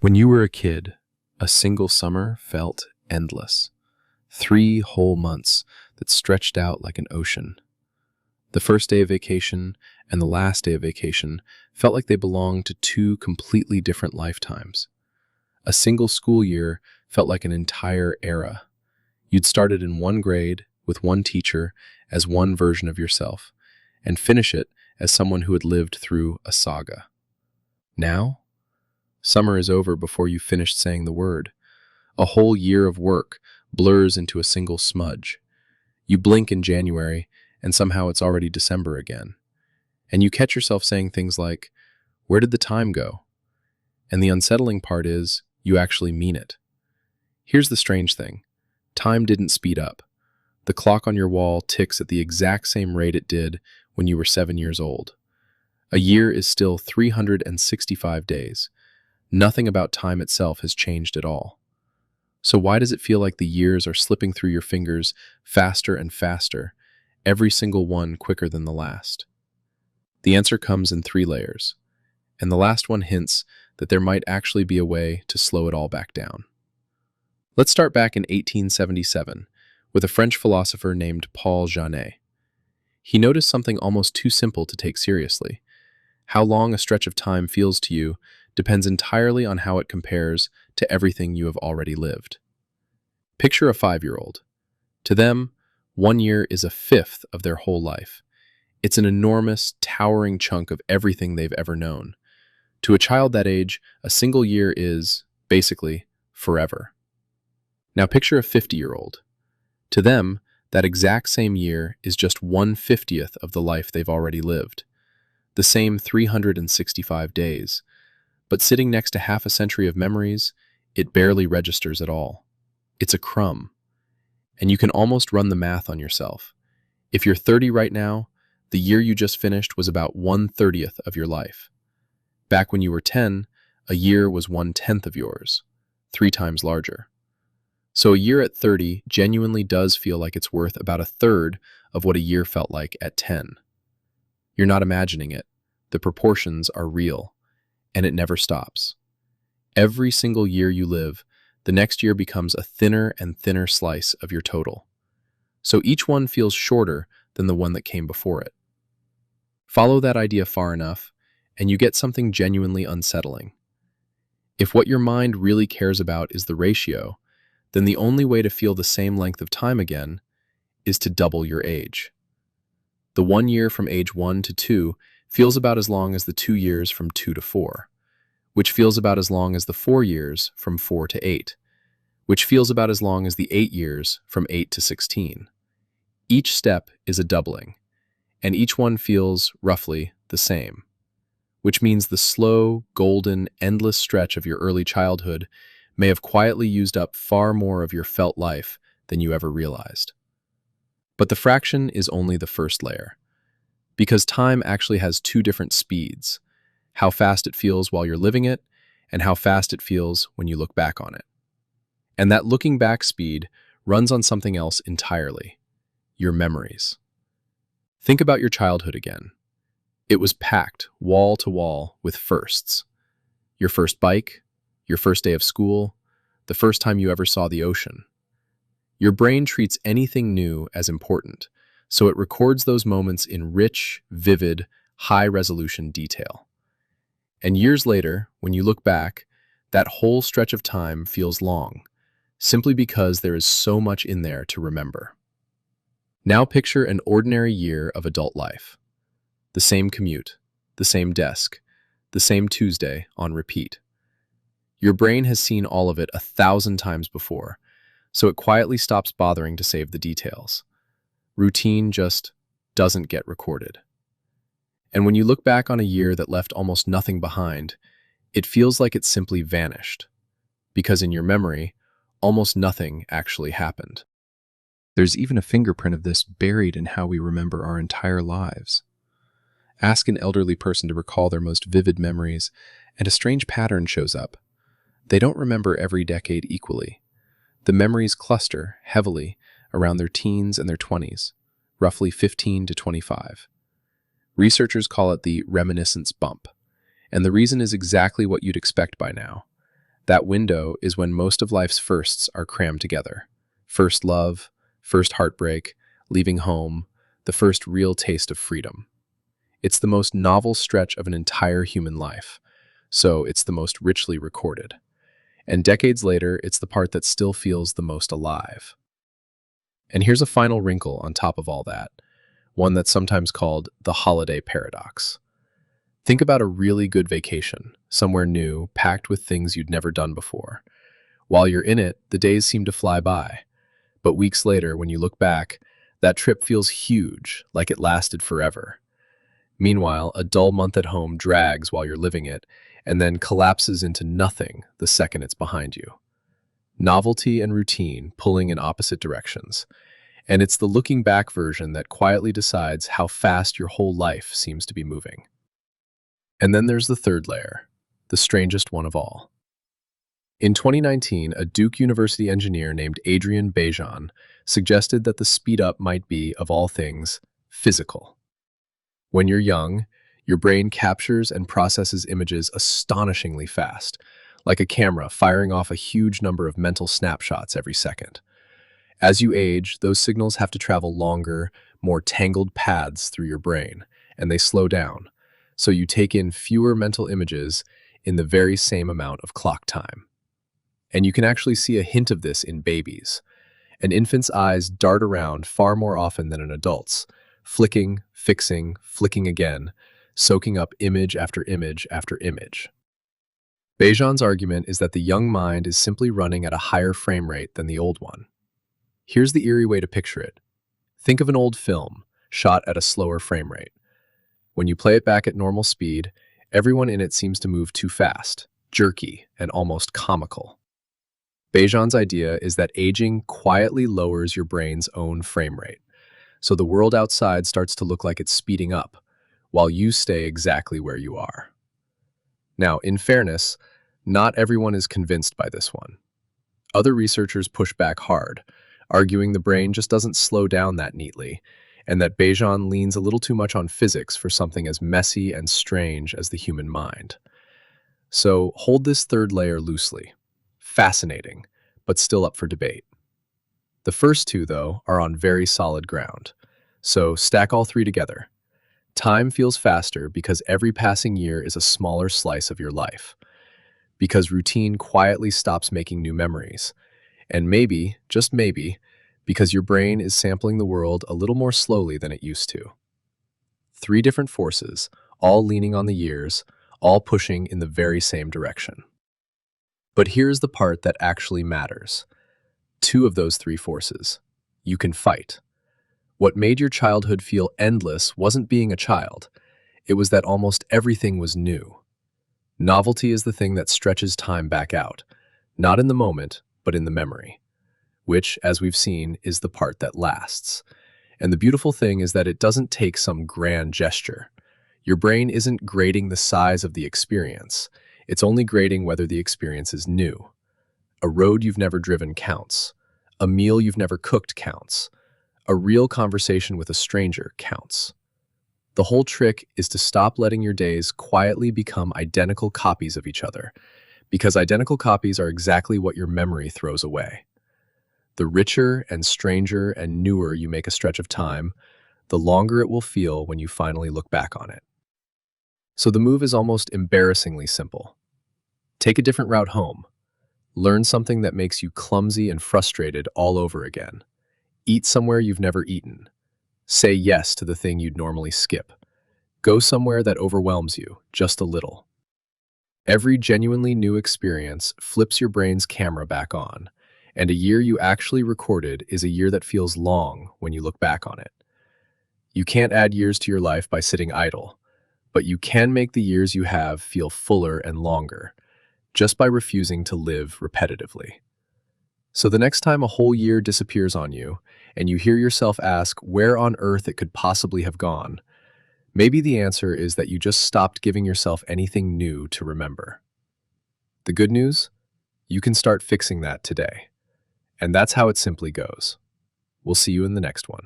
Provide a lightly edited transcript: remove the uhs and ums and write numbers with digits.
When you were a kid, a single summer felt endless. 3 whole months that stretched out like an ocean. The first day of vacation and the last day of vacation felt like they belonged to two completely different lifetimes. A single school year felt like an entire era. You'd started in one grade with one teacher as one version of yourself, and finish it as someone who had lived through a saga. Now, summer is over before you finished saying the word. A whole year of work blurs into a single smudge. You blink in January, and somehow it's already December again. And you catch yourself saying things like, "Where did the time go?" And the unsettling part is, you actually mean it. Here's the strange thing. Time didn't speed up. The clock on your wall ticks at the exact same rate it did when you were 7 years old. A year is still 365 days. Nothing about time itself has changed at all. So why does it feel like the years are slipping through your fingers faster and faster, every single one quicker than the last? The answer comes in 3 layers, and the last one hints that there might actually be a way to slow it all back down. Let's start back in 1877 with a French philosopher named Paul Janet. He noticed something almost too simple to take seriously. How long a stretch of time feels to you depends entirely on how it compares to everything you have already lived. Picture a 5-year-old. To them, 1 year is a fifth of their whole life. It's an enormous, towering chunk of everything they've ever known. To a child that age, a single year is, basically, forever. Now picture a 50-year-old. To them, that exact same year is just 1/50th of the life they've already lived. The same 365 days. But sitting next to half a century of memories, it barely registers at all. It's a crumb. And you can almost run the math on yourself. If you're 30 right now, the year you just finished was about 1/30th of your life. Back when you were 10, a year was 1/10 of yours, 3 times larger. So a year at 30 genuinely does feel like it's worth about a third of what a year felt like at 10. You're not imagining it. The proportions are real, and it never stops. Every single year you live, the next year becomes a thinner and thinner slice of your total. So each one feels shorter than the one that came before it. Follow that idea far enough, and you get something genuinely unsettling. If what your mind really cares about is the ratio, then the only way to feel the same length of time again is to double your age. The 1 year from age 1 to 2 feels about as long as the 2 years from 2 to 4, which feels about as long as the 4 years from 4 to 8, which feels about as long as the 8 years from 8 to 16. Each step is a doubling, and each one feels, roughly, the same, which means the slow, golden, endless stretch of your early childhood may have quietly used up far more of your felt life than you ever realized. But the fraction is only the first layer, because time actually has 2 different speeds: how fast it feels while you're living it, and how fast it feels when you look back on it. And that looking back speed runs on something else entirely: your memories. Think about your childhood again. It was packed wall to wall with firsts. Your first bike, your first day of school, the first time you ever saw the ocean. Your brain treats anything new as important, so it records those moments in rich, vivid, high-resolution detail. And years later, when you look back, that whole stretch of time feels long, simply because there is so much in there to remember. Now picture an ordinary year of adult life. The same commute, the same desk, the same Tuesday on repeat. Your brain has seen all of it 1,000 times before, so it quietly stops bothering to save the details. Routine just doesn't get recorded. And when you look back on a year that left almost nothing behind, it feels like it simply vanished, because in your memory, almost nothing actually happened. There's even a fingerprint of this buried in how we remember our entire lives. Ask an elderly person to recall their most vivid memories, and a strange pattern shows up. They don't remember every decade equally. The memories cluster heavily around their teens and their 20s, roughly 15 to 25. Researchers call it the Reminiscence Bump, and the reason is exactly what you'd expect by now. That window is when most of life's firsts are crammed together. First love, first heartbreak, leaving home, the first real taste of freedom. It's the most novel stretch of an entire human life, so it's the most richly recorded. And decades later, it's the part that still feels the most alive. And here's a final wrinkle on top of all that, one that's sometimes called the holiday paradox. Think about a really good vacation, somewhere new, packed with things you'd never done before. While you're in it, the days seem to fly by. But weeks later, when you look back, that trip feels huge, like it lasted forever. Meanwhile, a dull month at home drags while you're living it, and then collapses into nothing the second it's behind you. Novelty and routine pulling in opposite directions. And it's the looking back version that quietly decides how fast your whole life seems to be moving. And then there's the third layer, the strangest one of all. In 2019, a Duke University engineer named Adrian Bejan suggested that the speed up might be, of all things, physical. When you're young, your brain captures and processes images astonishingly fast, like a camera firing off a huge number of mental snapshots every second. As you age, those signals have to travel longer, more tangled paths through your brain, and they slow down, so you take in fewer mental images in the very same amount of clock time. And you can actually see a hint of this in babies. An infant's eyes dart around far more often than an adult's, flicking, fixing, flicking again, soaking up image after image after image. Bejan's argument is that the young mind is simply running at a higher frame rate than the old one. Here's the eerie way to picture it. Think of an old film, shot at a slower frame rate. When you play it back at normal speed, everyone in it seems to move too fast, jerky, and almost comical. Bejan's idea is that aging quietly lowers your brain's own frame rate, so the world outside starts to look like it's speeding up, while you stay exactly where you are. Now, in fairness, not everyone is convinced by this one. Other researchers push back hard, arguing the brain just doesn't slow down that neatly, and that Bejan leans a little too much on physics for something as messy and strange as the human mind. So hold this third layer loosely. Fascinating, but still up for debate. The first two, though, are on very solid ground. So stack all three together. Time feels faster because every passing year is a smaller slice of your life. Because routine quietly stops making new memories. And maybe, just maybe, because your brain is sampling the world a little more slowly than it used to. Three different forces, all leaning on the years, all pushing in the very same direction. But here's the part that actually matters. Two of those three forces you can fight. What made your childhood feel endless wasn't being a child. It was that almost everything was new. Novelty is the thing that stretches time back out, not in the moment, but in the memory, which, as we've seen, is the part that lasts. And the beautiful thing is that it doesn't take some grand gesture. Your brain isn't grading the size of the experience. It's only grading whether the experience is new. A road you've never driven counts. A meal you've never cooked counts. A real conversation with a stranger counts. The whole trick is to stop letting your days quietly become identical copies of each other, because identical copies are exactly what your memory throws away. The richer and stranger and newer you make a stretch of time, the longer it will feel when you finally look back on it. So the move is almost embarrassingly simple. Take a different route home. Learn something that makes you clumsy and frustrated all over again. Eat somewhere you've never eaten. Say yes to the thing you'd normally skip. Go somewhere that overwhelms you, just a little. Every genuinely new experience flips your brain's camera back on, and a year you actually recorded is a year that feels long when you look back on it. You can't add years to your life by sitting idle, but you can make the years you have feel fuller and longer, just by refusing to live repetitively. So the next time a whole year disappears on you, and you hear yourself ask where on earth it could possibly have gone, maybe the answer is that you just stopped giving yourself anything new to remember. The good news? You can start fixing that today. And that's how it simply goes. We'll see you in the next one.